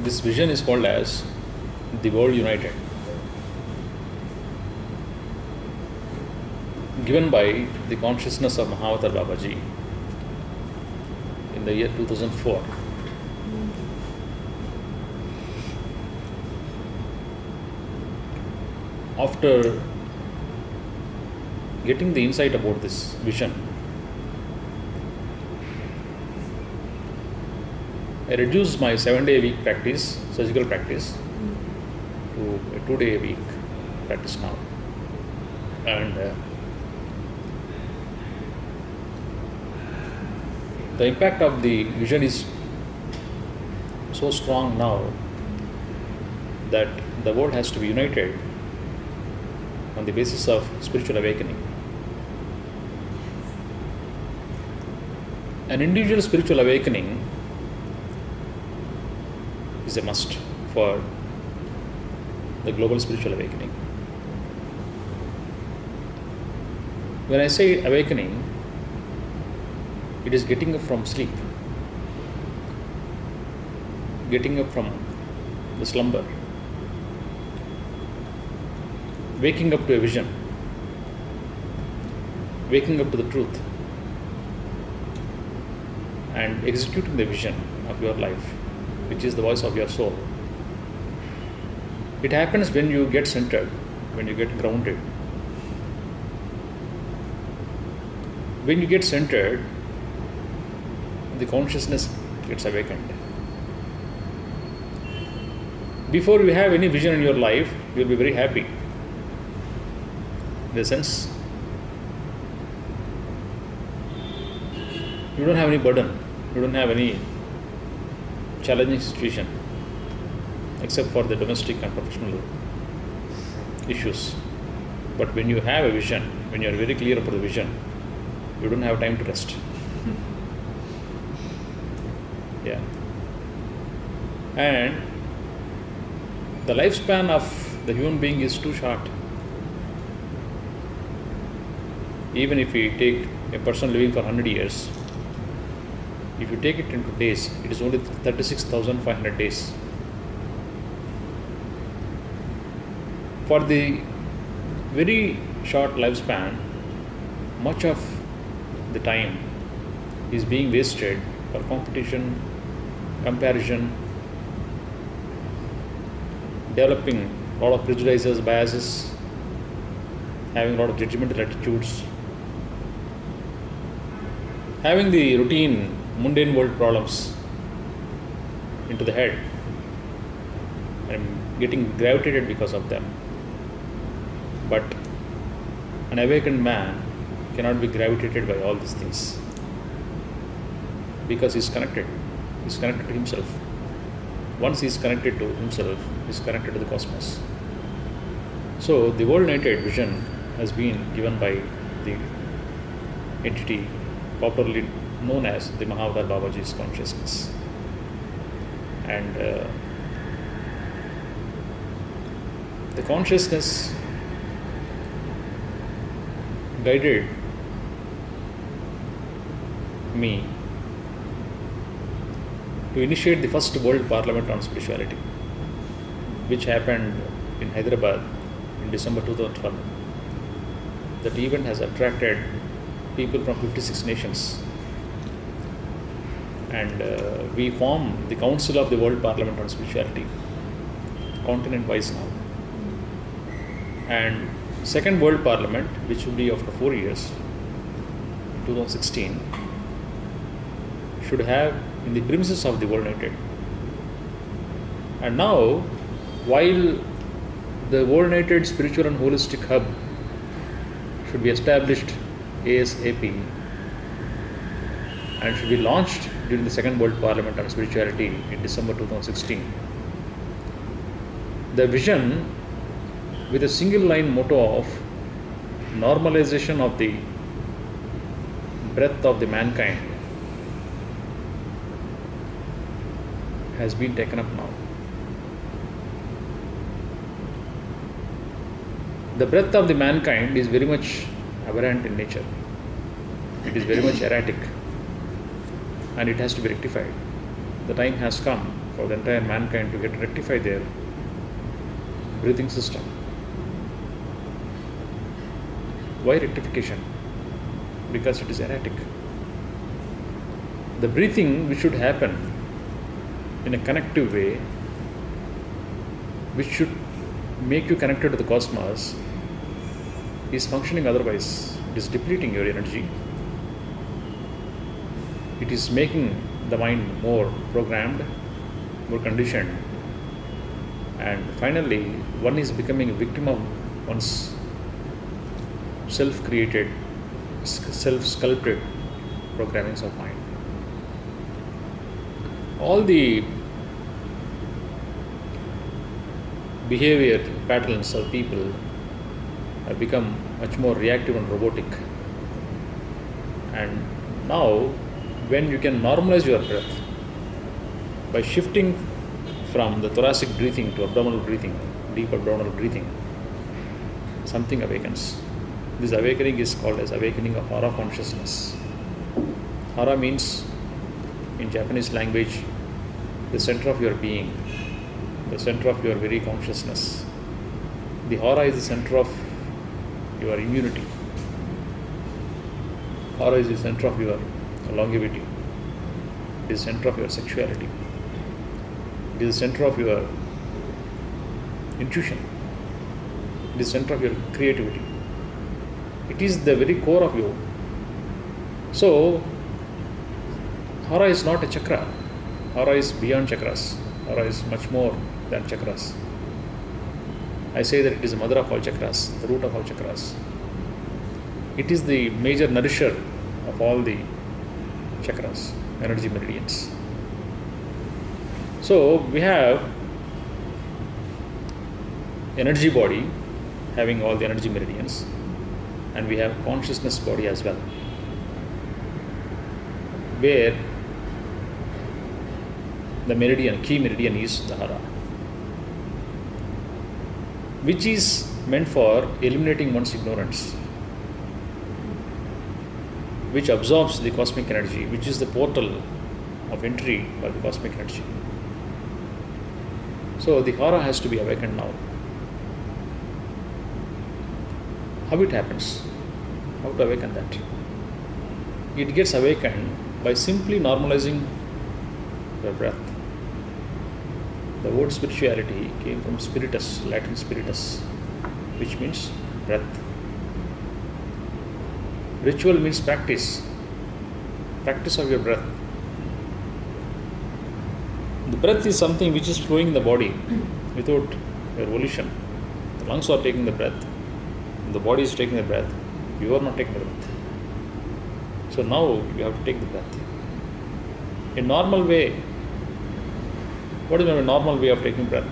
This vision is called as the world united, given by the consciousness of Mahavatar Babaji in the year 2004. After getting the insight about this vision, I reduced my 7-day-a-week practice, surgical practice, to a 2-day-a-week practice now. And the impact of the vision is so strong now that the world has to be united on the basis of spiritual awakening. An individual spiritual awakening is a must for the global spiritual awakening. When I say awakening, it is getting up from sleep, getting up from the slumber, waking up to a vision, waking up to the truth, and executing the vision of your life, which is the voice of your soul. It happens when you get centered, when you get grounded. When you get centered, the consciousness gets awakened. Before you have any vision in your life, you will be very happy. In the sense, you don't have any burden, you don't have any challenging situation, except for the domestic and professional issues. But when you have a vision, when you are very clear about the vision, you don't have time to rest. Yeah. And the lifespan of the human being is too short. Even if we take a person living for 100 years, if you take it into days, it is only 36,500 days. For the very short lifespan, much of the time is being wasted for competition, comparison, developing a lot of prejudices, biases, having a lot of judgmental attitudes, having the routine, mundane world problems into the head and getting gravitated because of them. But an awakened man cannot be gravitated by all these things because he's connected. He's connected to himself. Once he's connected to himself, he's connected to the cosmos. So the world united vision has been given by the entity popularly known as the Mahavatar Babaji's consciousness. And the consciousness guided me to initiate the first World Parliament on Spirituality, which happened in Hyderabad in December 2012. That event has attracted people from 56 nations. And we form the Council of the World Parliament on Spirituality, continent-wise now. And second World Parliament, which will be after 4 years, 2016, should have in the premises of the World United. And now, while the World United Spiritual and Holistic Hub should be established ASAP and should be launched during the second World Parliament on Spirituality in December 2016, the vision with a single line motto of normalization of the breath of the mankind has been taken up now. The breath of the mankind is very much aberrant in nature. It is very much erratic and it has to be rectified. the time has come for the entire mankind to get rectify their breathing system. Why rectification? Because it is erratic. The breathing which should happen in a connective way, which should make you connected to the cosmos, is functioning otherwise. It is depleting your energy. It is making the mind more programmed, more conditioned, and finally one is becoming a victim of one's self-created, self-sculpted programmings of mind. All the behavior patterns of people have become much more reactive and robotic. And now, when you can normalize your breath by shifting from the thoracic breathing to abdominal breathing, deep abdominal breathing, something awakens. This awakening is called as awakening of hara consciousness. Hara means, in Japanese language, the center of your being, the center of your very consciousness. The hara is the center of your immunity. Hara is the center of your longevity. It is the center of your sexuality. It is the center of your intuition. It is the center of your creativity. It is the very core of you. So, hara is not a chakra. Hara is beyond chakras. Hara is much more than chakras. I say that it is the mother of all chakras, the root of all chakras. It is the major nourisher of all the chakras, energy meridians. So we have energy body having all the energy meridians, and we have consciousness body as well, where the meridian, key meridian is the hara, which is meant for eliminating one's ignorance, which absorbs the cosmic energy, which is the portal of entry for the cosmic energy. So the hara has to be awakened now. How it happens? How to awaken that? It gets awakened by simply normalizing the breath. The word spirituality came from spiritus, Latin spiritus, which means breath. Ritual means practice of your breath. The breath is something which is flowing in the body without your volition. The lungs are taking the breath, the body is taking the breath, you are not taking the breath. So now you have to take the breath. A normal way. What is a normal way of taking breath?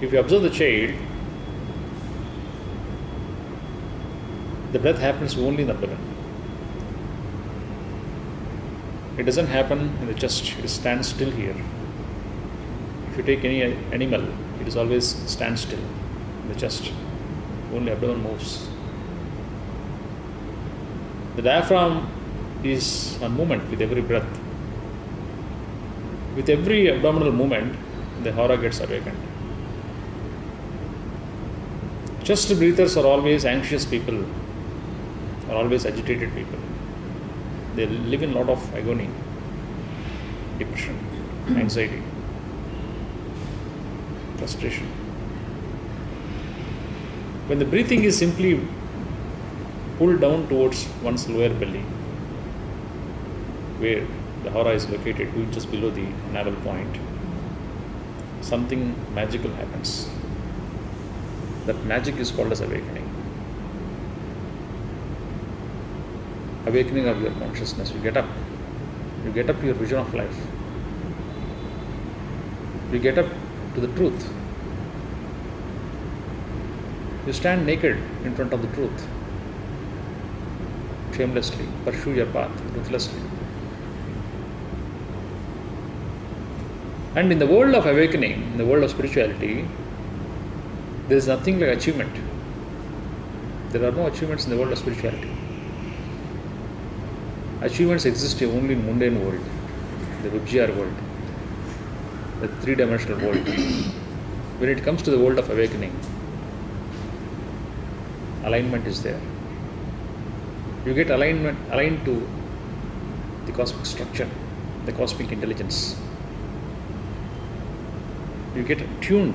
If you observe the child, the breath happens only in the abdomen. It doesn't happen in the chest, it stands still here. If you take any animal, it is always stands still in the chest. Only abdomen moves. The diaphragm is on movement with every breath. With every abdominal movement, the hara gets awakened. Chest breathers are always anxious people, are always agitated people. They live in a lot of agony, depression, anxiety, frustration. When the breathing is simply pulled down towards one's lower belly, where the hara is located 2 inches below the navel point, something magical happens. That magic is called as awakening. Awakening of your consciousness. You get up to your vision of life. You get up to the truth. You stand naked in front of the truth. Shamelessly pursue your path ruthlessly. And in the world of awakening, in the world of spirituality, there is nothing like achievement. There are no achievements in the world of spirituality. Achievements exist only in mundane world. the Vibgyor world, the three-dimensional world. When it comes to the world of awakening, alignment is there. You get aligned to the cosmic structure, the cosmic intelligence. You get tuned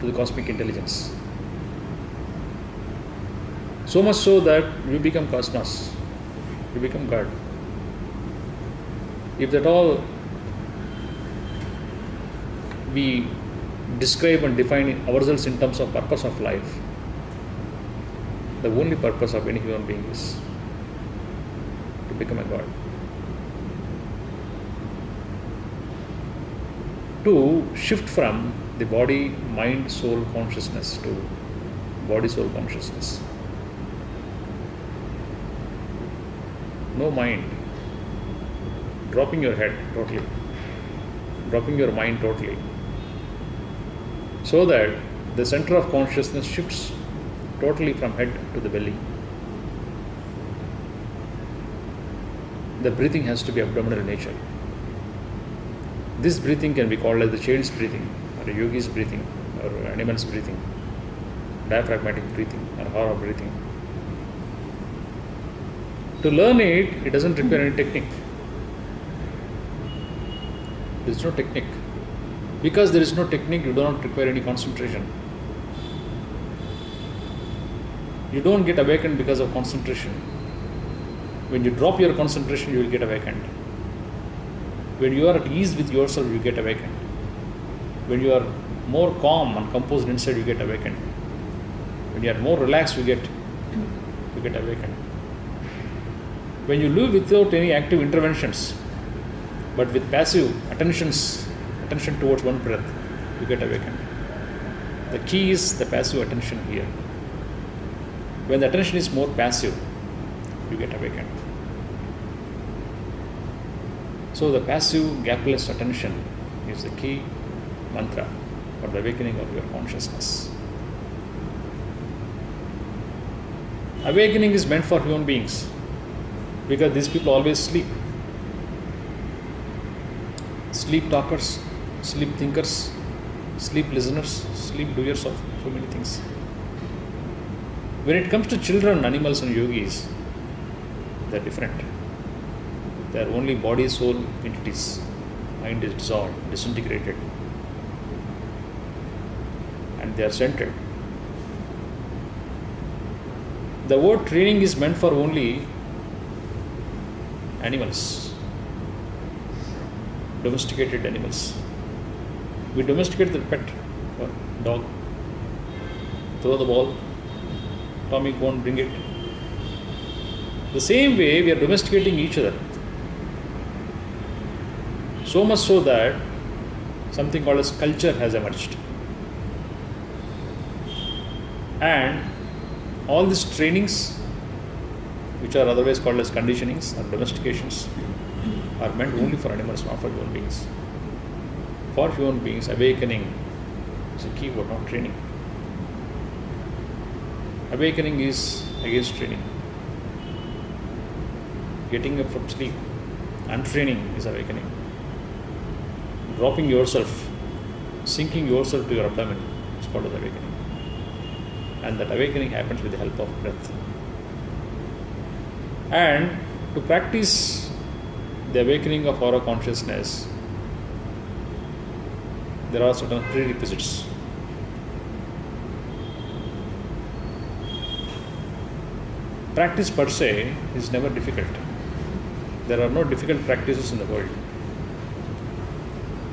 to the cosmic intelligence. So much so that you become cosmos, you become God. If at all we describe and define ourselves in terms of purpose of life, the only purpose of any human being is to become a God. To shift from the body, mind, soul consciousness to body, soul consciousness. No mind. Dropping your head totally. Dropping your mind totally. So that the center of consciousness shifts totally from head to the belly. The breathing has to be abdominal in nature. This breathing can be called as the child's breathing, or a yogi's breathing, or animal's breathing, diaphragmatic breathing, or hara breathing. To learn it, it doesn't require any technique. There is no technique. Because there is no technique, you do not require any concentration. You don't get awakened because of concentration. When you drop your concentration, you will get awakened. When you are at ease with yourself, you get awakened. When you are more calm and composed inside, you get awakened. When you are more relaxed, you get awakened. When you live without any active interventions, but with passive attention towards one breath, you get awakened. The key is the passive attention here. When the attention is more passive, you get awakened. So the passive, gapless attention is the key mantra for the awakening of your consciousness. Awakening is meant for human beings because these people always sleep. Sleep talkers, sleep thinkers, sleep listeners, sleep doers of so many things. When it comes to children, animals and yogis, they are different. They are only body, soul entities. Mind is dissolved, disintegrated, and they are centered. The word training is meant for only animals, domesticated animals. We domesticate the pet or dog. Throw the ball, Tommy, go and bring it. The same way we are domesticating each other. So much so that something called as culture has emerged. And all these trainings, which are otherwise called as conditionings or domestications, are meant only for animals, not for human beings. For human beings, awakening is a key word, not training. Awakening is against training. Getting up from sleep, untraining is awakening. Dropping yourself, sinking yourself to your abdomen is called as awakening. And that awakening happens with the help of breath. And to practice the awakening of aura consciousness, there are certain prerequisites. Practice per se is never difficult. There are no difficult practices in the world.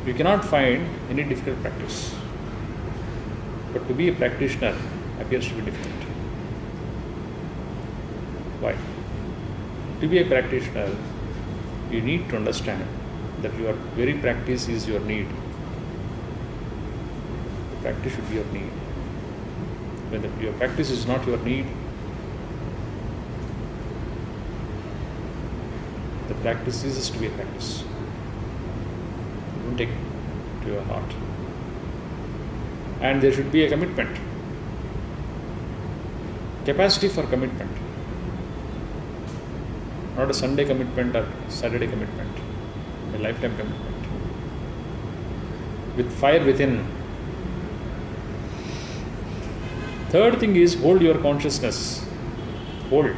You cannot find any difficult practice. But to be a practitioner appears to be difficult. Why? To be a practitioner, you need to understand that your very practice is your need. The practice should be your need. When your practice is not your need, the practice ceases to be a practice. Don't take it to your heart. And there should be a commitment. Capacity for commitment. Not a Sunday commitment or Saturday commitment. a lifetime commitment. With fire within. Third thing is hold your consciousness. Hold.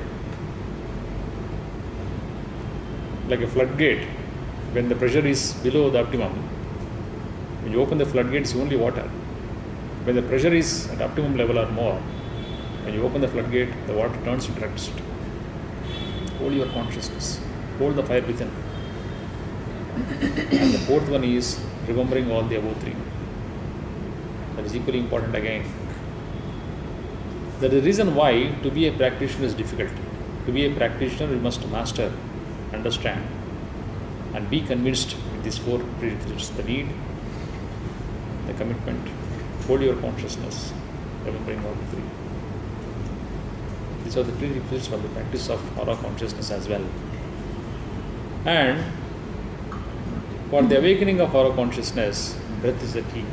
Like a floodgate. When the pressure is below the optimum, when you open the floodgate, it's only water. When the pressure is at optimum level or more, when you open the floodgate, the water turns to electricity. Hold your consciousness. Hold the fire within. And the fourth one is remembering all the above three. That is equally important again. That is the reason why to be a practitioner is difficult. To be a practitioner, you must master, understand, and be convinced with these four prerequisites: the need, the commitment, hold your consciousness, remembering all the three. These are the prerequisites for the practice of aura consciousness as well. And for the awakening of aura consciousness, breath is the key.